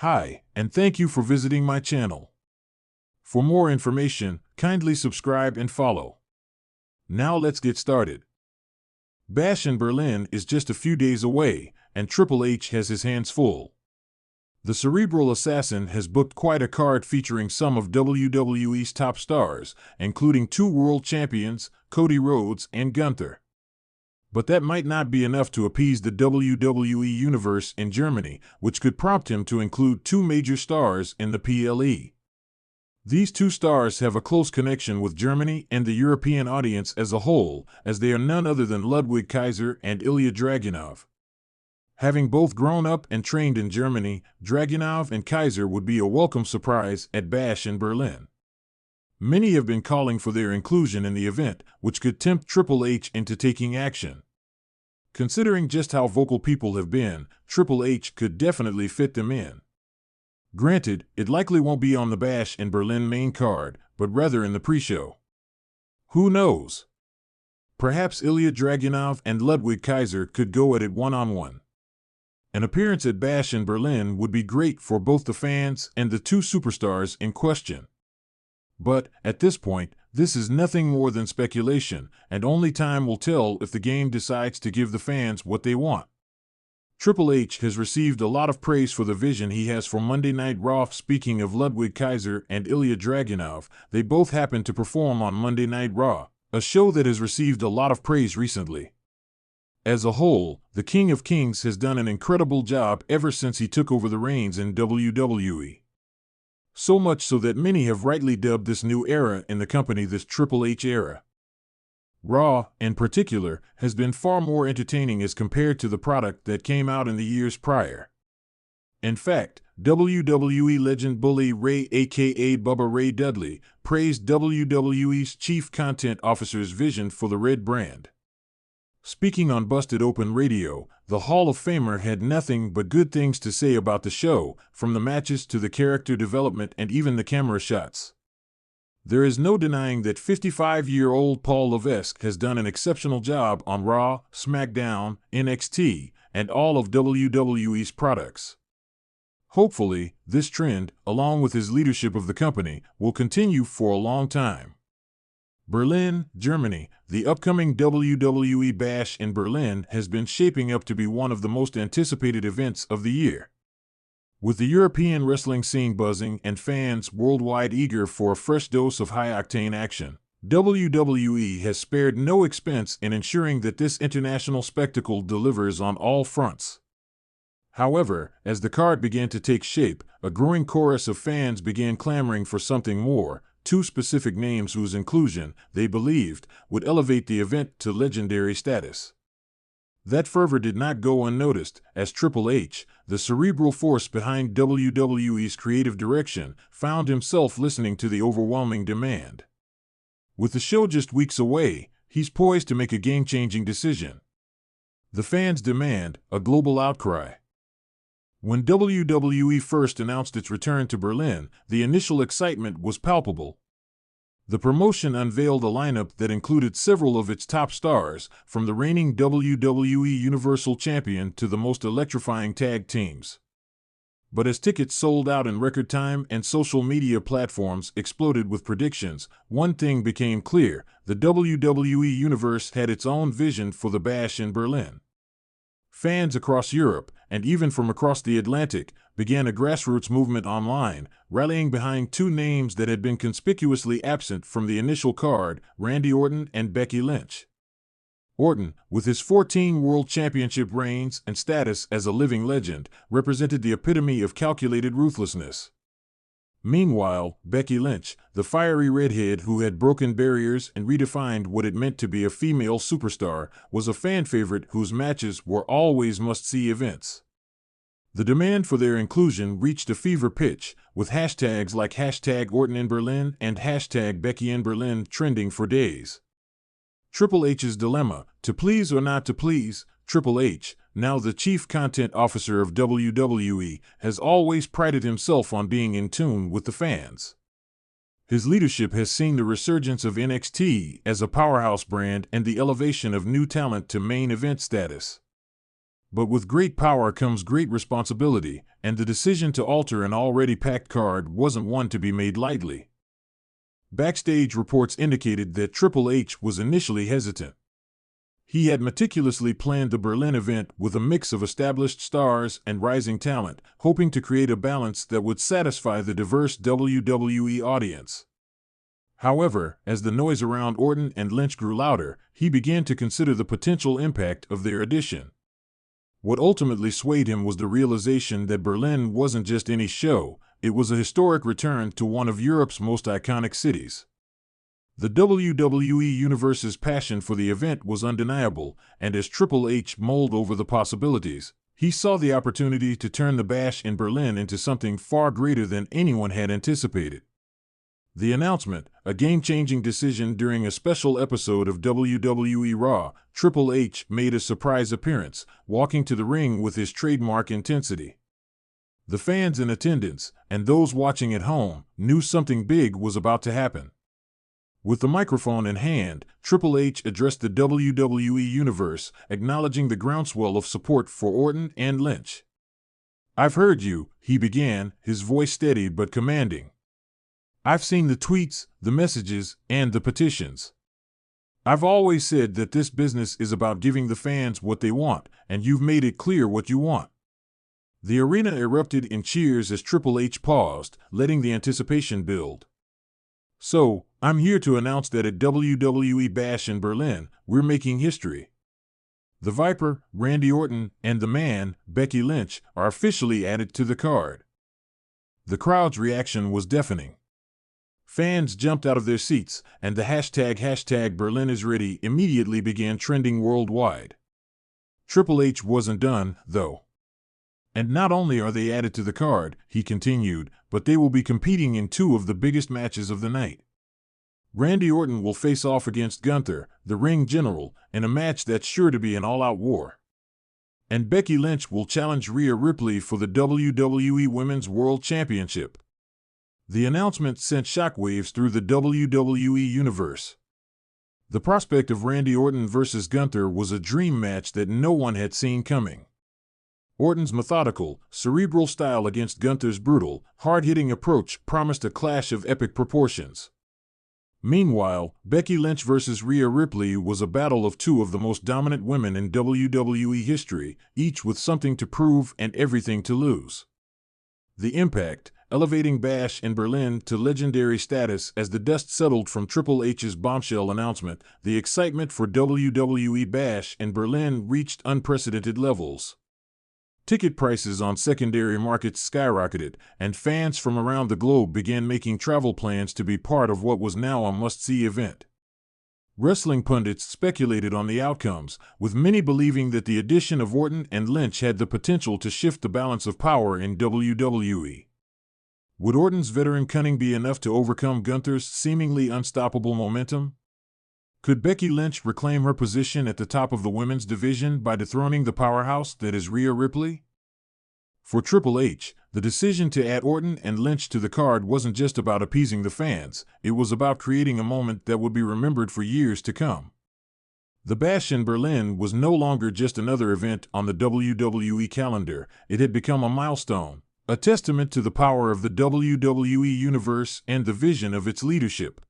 Hi, and thank you for visiting my channel. For more information, kindly subscribe and follow. Now let's get started. Bash in Berlin is just a few days away, and Triple H has his hands full. The cerebral assassin has booked quite a card featuring some of WWE's top stars, including two world champions, Cody Rhodes and Gunther. But that might not be enough to appease the WWE universe in Germany, which could prompt him to include two major stars in the PLE. These two stars have a close connection with Germany and the European audience as a whole, as they are none other than Ludwig Kaiser and Ilya Dragunov. Having both grown up and trained in Germany, Dragunov and Kaiser would be a welcome surprise at Bash in Berlin. Many have been calling for their inclusion in the event, which could tempt Triple H into taking action. Considering just how vocal people have been, Triple H could definitely fit them in. Granted, it likely won't be on the Bash in Berlin main card, but rather in the pre-show. Who knows? Perhaps Ilya Dragunov and Ludwig Kaiser could go at it one-on-one. An appearance at Bash in Berlin would be great for both the fans and the two superstars in question. But, at this point, this is nothing more than speculation, and only time will tell if the game decides to give the fans what they want. Triple H has received a lot of praise for the vision he has for Monday Night Raw. Speaking of Ludwig Kaiser and Ilya Dragunov, they both happened to perform on Monday Night Raw, a show that has received a lot of praise recently. As a whole, the King of Kings has done an incredible job ever since he took over the reins in WWE. So much so that many have rightly dubbed this new era in the company this Triple H era. Raw, in particular, has been far more entertaining as compared to the product that came out in the years prior. In fact, WWE legend Bully Ray aka Bubba Ray Dudley praised WWE's Chief Content Officer's vision for the Red brand. Speaking on Busted Open Radio, the Hall of Famer had nothing but good things to say about the show, from the matches to the character development and even the camera shots. There is no denying that 55-year-old Paul Levesque has done an exceptional job on Raw, SmackDown, NXT, and all of WWE's products. Hopefully, this trend, along with his leadership of the company, will continue for a long time. Berlin, Germany. The upcoming WWE Bash in Berlin has been shaping up to be one of the most anticipated events of the year. With the European wrestling scene buzzing and fans worldwide eager for a fresh dose of high-octane action, WWE has spared no expense in ensuring that this international spectacle delivers on all fronts. However, as the card began to take shape, a growing chorus of fans began clamoring for something more, two specific names whose inclusion, they believed, would elevate the event to legendary status. That fervor did not go unnoticed, as Triple H, the cerebral force behind WWE's creative direction, found himself listening to the overwhelming demand. With the show just weeks away, he's poised to make a game-changing decision. The fans demand a global outcry. When WWE first announced its return to Berlin, the initial excitement was palpable. The promotion unveiled a lineup that included several of its top stars, from the reigning WWE Universal Champion to the most electrifying tag teams. But as tickets sold out in record time and social media platforms exploded with predictions, one thing became clear: the WWE Universe had its own vision for the Bash in Berlin. Fans across Europe, and even from across the Atlantic, began a grassroots movement online, rallying behind two names that had been conspicuously absent from the initial card: Randy Orton and Becky Lynch. Orton, with his 14 World Championship reigns and status as a living legend, represented the epitome of calculated ruthlessness. Meanwhile, Becky Lynch, the fiery redhead who had broken barriers and redefined what it meant to be a female superstar, was a fan favorite whose matches were always must-see events. The demand for their inclusion reached a fever pitch, with hashtags like #OrtonInBerlin and #BeckyInBerlin trending for days. Triple H's dilemma: to please or not to please. Triple H, now the Chief Content Officer of WWE, has always prided himself on being in tune with the fans. His leadership has seen the resurgence of NXT as a powerhouse brand and the elevation of new talent to main event status. But with great power comes great responsibility, and the decision to alter an already packed card wasn't one to be made lightly. Backstage reports indicated that Triple H was initially hesitant. He had meticulously planned the Berlin event with a mix of established stars and rising talent, hoping to create a balance that would satisfy the diverse WWE audience. However, as the noise around Orton and Lynch grew louder, he began to consider the potential impact of their addition. What ultimately swayed him was the realization that Berlin wasn't just any show, it was a historic return to one of Europe's most iconic cities. The WWE Universe's passion for the event was undeniable, and as Triple H mulled over the possibilities, he saw the opportunity to turn the Bash in Berlin into something far greater than anyone had anticipated. The announcement, a game-changing decision during a special episode of WWE Raw, Triple H made a surprise appearance, walking to the ring with his trademark intensity. The fans in attendance, and those watching at home, knew something big was about to happen. With the microphone in hand, Triple H addressed the WWE Universe, acknowledging the groundswell of support for Orton and Lynch. "I've heard you," he began, his voice steady but commanding. "I've seen the tweets, the messages, and the petitions. I've always said that this business is about giving the fans what they want, and you've made it clear what you want." The arena erupted in cheers as Triple H paused, letting the anticipation build. "So, I'm here to announce that at WWE Bash in Berlin, we're making history. The Viper, Randy Orton, and the Man, Becky Lynch, are officially added to the card." The crowd's reaction was deafening. Fans jumped out of their seats, and the hashtag Berlin is ready immediately began trending worldwide. Triple H wasn't done, though. "And not only are they added to the card," he continued, "but they will be competing in two of the biggest matches of the night. Randy Orton will face off against Gunther, the ring general, in a match that's sure to be an all-out war. And Becky Lynch will challenge Rhea Ripley for the WWE Women's World Championship." The announcement sent shockwaves through the WWE Universe. The prospect of Randy Orton versus Gunther was a dream match that no one had seen coming. Orton's methodical, cerebral style against Gunther's brutal, hard-hitting approach promised a clash of epic proportions. Meanwhile, Becky Lynch versus Rhea Ripley was a battle of two of the most dominant women in WWE history, each with something to prove and everything to lose. The impact, elevating Bash in Berlin to legendary status as the dust settled from Triple H's bombshell announcement, the excitement for WWE Bash in Berlin reached unprecedented levels. Ticket prices on secondary markets skyrocketed, and fans from around the globe began making travel plans to be part of what was now a must-see event. Wrestling pundits speculated on the outcomes, with many believing that the addition of Orton and Lynch had the potential to shift the balance of power in WWE. Would Orton's veteran cunning be enough to overcome Gunther's seemingly unstoppable momentum? Could Becky Lynch reclaim her position at the top of the women's division by dethroning the powerhouse that is Rhea Ripley? For Triple H, the decision to add Orton and Lynch to the card wasn't just about appeasing the fans, it was about creating a moment that would be remembered for years to come. The Bash in Berlin was no longer just another event on the WWE calendar, it had become a milestone, a testament to the power of the WWE Universe and the vision of its leadership.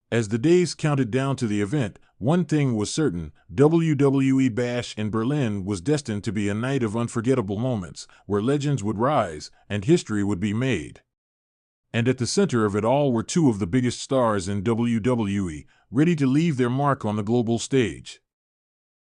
As the days counted down to the event, one thing was certain: WWE Bash in Berlin was destined to be a night of unforgettable moments, where legends would rise and history would be made. And at the center of it all were two of the biggest stars in WWE, ready to leave their mark on the global stage.